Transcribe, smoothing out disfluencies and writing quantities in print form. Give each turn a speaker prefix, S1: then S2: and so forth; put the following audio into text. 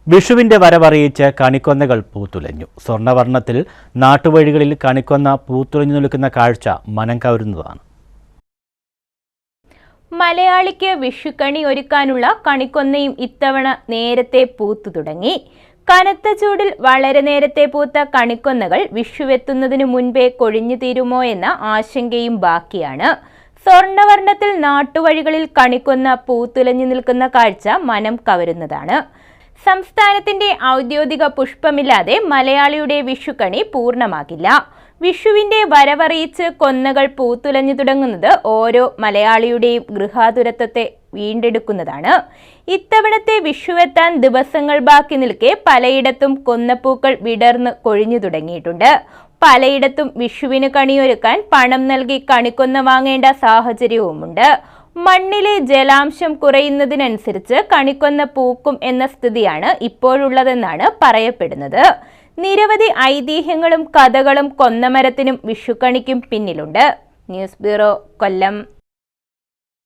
S1: വിഷുവിന്റെ വരവറിയിച്ച് കണിക്കൊന്നകൾ പൂത്തുലഞ്ഞു. സ്വർണ്ണവർണ്ണത്തിൽ നാട്ടുവഴികളിൽ കണിക്കൊന്ന പൂത്തുലഞ്ഞു നിൽക്കുന്ന കാഴ്ച മനം കവരുന്നതാണ്.
S2: മലയാളിക്ക് വിഷുക്കണി ഒരുക്കാനുള്ള കണിക്കൊന്നയും ഇത്തവണ നേരത്തെ പൂത്തു തുടങ്ങി. കനത്ത ചൂടിൽ വളരെ നേരത്തെ പൂത്ത കണിക്കൊന്നകൾ വിഷുവെത്തുന്നതിനു മുൻപേ കൊഴിഞ്ഞു തീരുമോ എന്ന ആശങ്കയും ബാക്കിയാണ്. സ്വർണ്ണവർണ്ണത്തിൽ നാട്ടുവഴികളിൽ കണിക്കൊന്ന പൂത്തുലഞ്ഞു നിൽക്കുന്ന കാഴ്ച മനം കവരുന്നതാണ്. സംസ്ഥാനത്തിന്റെ ഔദ്യോഗിക പുഷ്പമില്ലാതെ മലയാളിയുടെ വിഷുക്കണി പൂർണ്ണമാകില്ല. വിഷുവിന്റെ വരവറിയിച്ച് കൊന്നകൾ പൂത്തുലഞ്ഞു തുടങ്ങുന്നത് ഓരോ മലയാളിയുടെയും ഗൃഹാതുരത്വത്തെ വീണ്ടെടുക്കുന്നതാണ്. ഇത്തവണത്തെ വിഷുവെത്താൻ ദിവസങ്ങൾ ബാക്കി നിൽക്കെ പലയിടത്തും കൊന്നപ്പൂക്കൾ വിടർന്ന് കൊഴിഞ്ഞു തുടങ്ങിയിട്ടുണ്ട്. പലയിടത്തും വിഷുവിന് കണിയൊരുക്കാൻ പണം നൽകി കണിക്കൊന്ന വാങ്ങേണ്ട സാഹചര്യവുമുണ്ട്. മണ്ണിലെ ജലാംശം കുറയുന്നതിനനുസരിച്ച് കണിക്കൊന്ന പൂക്കും എന്ന സ്ഥിതിയാണ് ഇപ്പോഴുള്ളതെന്നാണ് പറയപ്പെടുന്നത്. നിരവധി ഐതിഹ്യങ്ങളും കഥകളും കൊന്നമരത്തിനും വിഷുക്കണിക്കും പിന്നിലുണ്ട്. ന്യൂസ് ബ്യൂറോ, കൊല്ലം.